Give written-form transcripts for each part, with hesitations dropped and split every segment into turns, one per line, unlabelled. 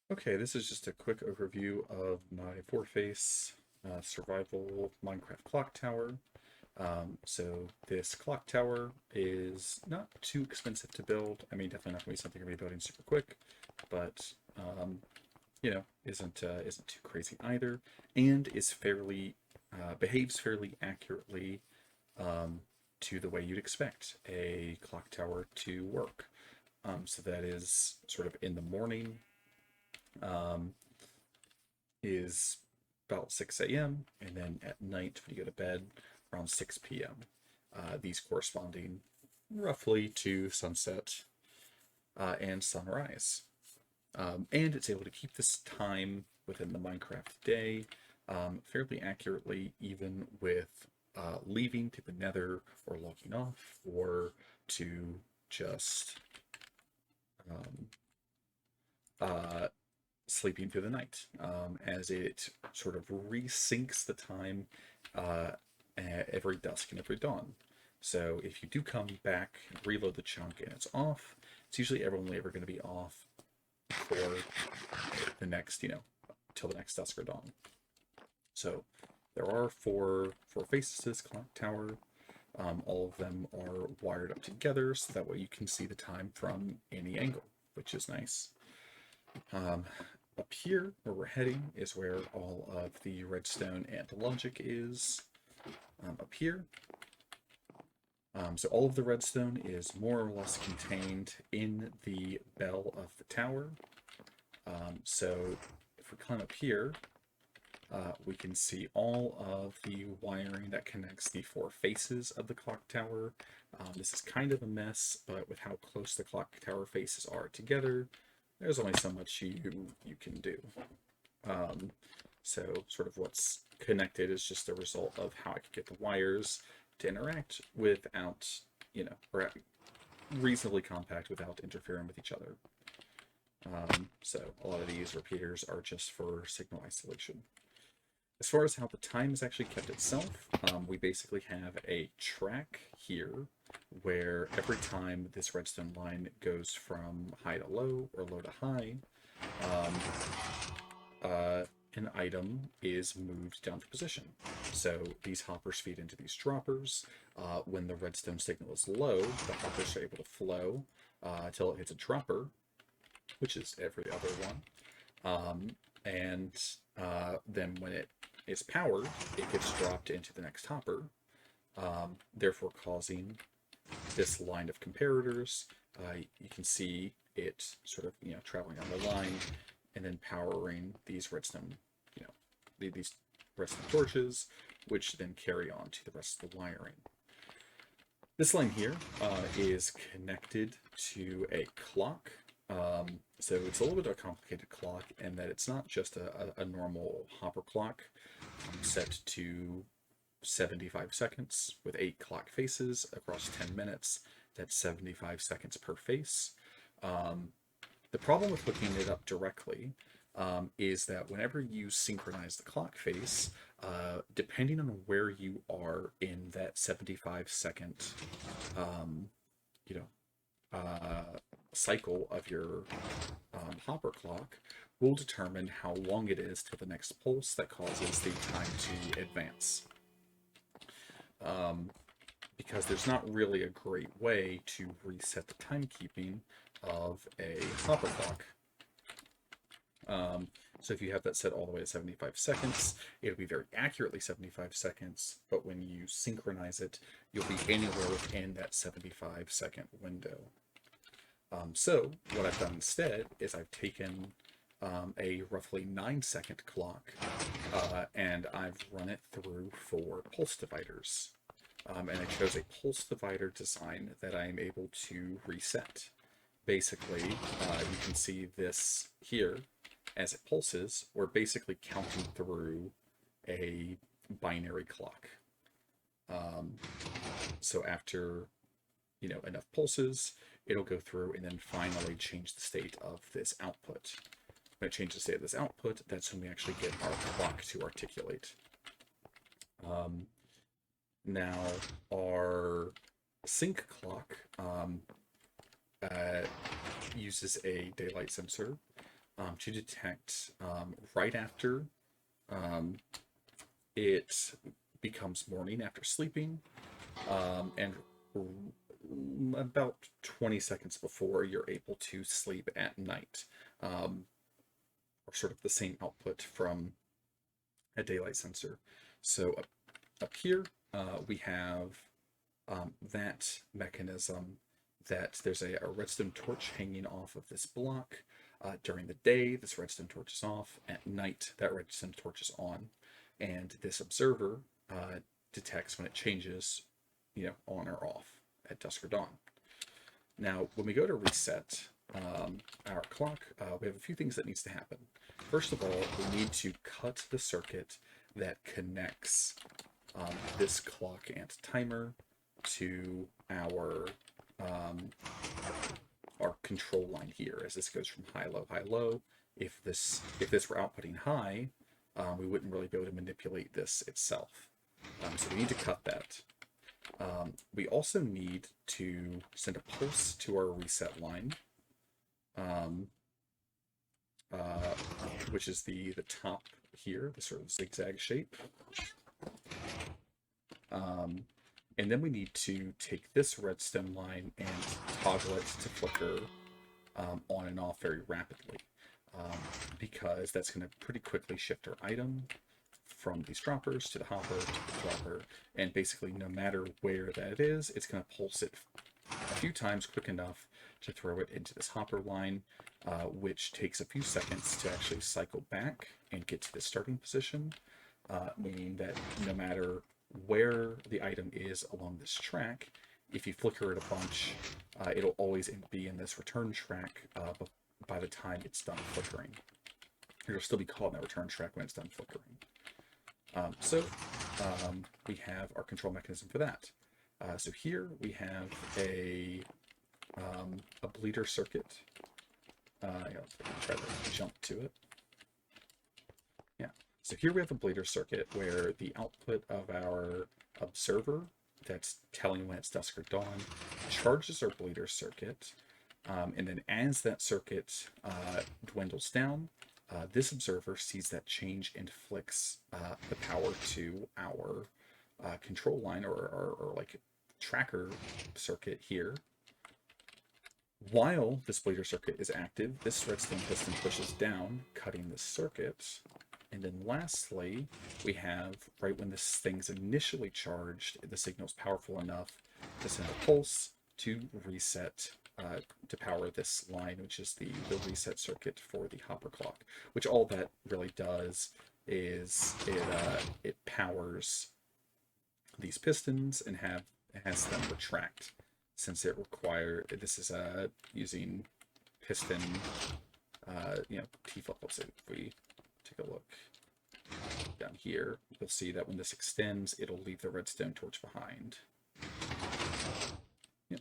Okay, this is just a quick overview of my four-face survival Minecraft clock tower. So this clock tower is not too expensive to build. I mean, definitely not going to be something you're going to be building super quick, but isn't too crazy either, and is fairly behaves fairly accurately um, to the way you'd expect a clock tower to work. So that is sort of in the morning. Um, is about 6 a.m. and then at night when you go to bed around 6 p.m. These corresponding roughly to sunset and sunrise. And it's able to keep this time within the Minecraft day fairly accurately, even with leaving to the nether or logging off or to just um, uh, sleeping through the night, as it sort of resyncs the time uh, every dusk and every dawn. So if you do come back, reload the chunk, and it's off, it's usually only ever going to be off for the next, till the next dusk or dawn. So there are four faces to this clock tower. All of them are wired up together, so that way you can see the time from any angle, which is nice. Um, Up here, where we're heading, is where all of the redstone and logic is. Up here. So all of the redstone is more or less contained in the bell of the tower. So if we climb up here, we can see all of the wiring that connects the four faces of the clock tower. This is kind of a mess, but with how close the clock tower faces are together, there's only so much you can do. Um, so sort of what's connected is just a result of how I could get the wires to interact without, or reasonably compact without interfering with each other. So a lot of these repeaters are just for signal isolation. As far as how the time is actually kept itself, we basically have a track here where every time this redstone line goes from high to low or low to high, um, uh, an item is moved down to position. So these hoppers feed into these droppers. When the redstone signal is low, the hoppers are able to flow until it hits a dropper, which is every other one. And then when it is powered, it gets dropped into the next hopper, therefore causing this line of comparators. You can see it sort of traveling on the line and then powering these redstone, these redstone torches, which then carry on to the rest of the wiring. This line here is connected to a clock. So it's a little bit of a complicated clock in that it's not just a normal hopper clock set to 75 seconds with 8 clock faces across 10 minutes. That's 75 seconds per face. The problem with hooking it up directly is that whenever you synchronize the clock face, depending on where you are in that 75-second, um, you know, cycle of your hopper clock, will determine how long it is till the next pulse that causes the time to advance. Um, because there's not really a great way to reset the timekeeping of a hopper clock. So if you have that set all the way to 75 seconds, it'll be very accurately 75 seconds, but when you synchronize it, you'll be anywhere within that 75-second window. So what I've done instead is I've taken a roughly 9-second clock and I've run it through 4 pulse dividers. And I chose a pulse divider design that I'm able to reset. Basically, you can see this here. As it pulses, we're basically counting through a binary clock. So after enough pulses, it'll go through and then finally change the state of this output. When it changes the state of this output, that's when we actually get our clock to articulate. Now, our sync clock uses a daylight sensor to detect right after um, it becomes morning after sleeping, and about 20 seconds before you're able to sleep at night, or sort of the same output from a daylight sensor. So up here, we have that mechanism that there's a redstone torch hanging off of this block. During the day, this redstone torch is off. At night, that redstone torch is on. And this observer detects when it changes, on or off at dusk or dawn. Now, when we go to reset our clock, we have a few things that needs to happen. First of all, we need to cut the circuit that connects this clock and timer to our control line here, as this goes from high low. If this were outputting high, we wouldn't really be able to manipulate this itself. So we need to cut that. We also need to send a pulse to our reset line, which is the top here, the sort of zigzag shape. And then we need to take this redstone line and toggle it to flicker on and off very rapidly, because that's going to pretty quickly shift our item from these droppers to the hopper to the dropper, and basically no matter where that is, it's going to pulse it a few times quick enough to throw it into this hopper line, which takes a few seconds to actually cycle back and get to the starting position, meaning that no matter where the item is along this track, if you flicker it a bunch, it'll always be in this return track by the time it's done flickering. It'll still be called in that return track when it's done flickering. So we have our control mechanism for that. So here we have a bleeder circuit. Let's try to jump to it. Yeah. So here we have a bleeder circuit where the output of our observer that's telling when it's dusk or dawn charges our bleeder circuit. And then as that circuit dwindles down, this observer sees that change and flicks the power to our control line or like tracker circuit here. While this bleeder circuit is active, this redstone piston pushes down, cutting the circuit. And then lastly, we have, right when this thing's initially charged, the signal's powerful enough to send a pulse to reset, to power this line, which is the reset circuit for the hopper clock, which all that really does is it powers these pistons and has them retract, since this is using piston, T-flip. So if we take a look down here, you'll see that when this extends, it'll leave the redstone torch behind. Yep.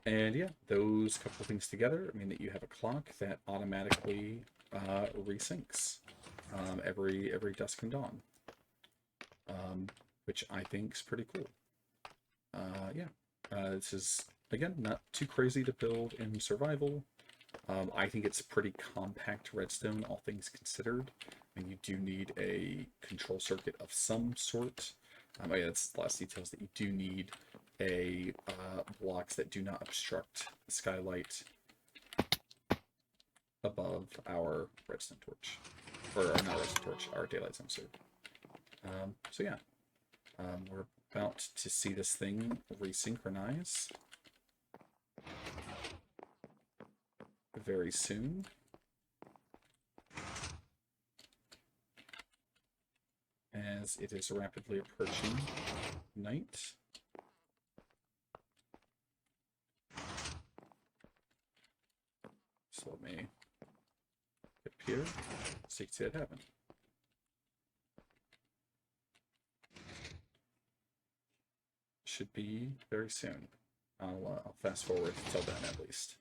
And yeah, those couple things together mean that you have a clock that automatically resyncs every dusk and dawn, which I think is pretty cool. This is, again, not too crazy to build in survival. I think it's pretty compact redstone, all things considered. I mean, you do need a control circuit of some sort. That's the last details, that you do need a blocks that do not obstruct the skylight above our redstone torch, or not redstone torch, our daylight sensor. So yeah, we're about to see this thing resynchronize very soon. As it is rapidly approaching night. So let me get up here so you can see it happen. Should be very soon. I'll fast forward until then at least.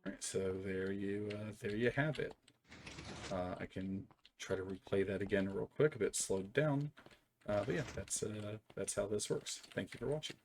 Alright, so there you have it. I can try to replay that again real quick, a bit slowed down. But yeah, that's how this works. Thank you for watching.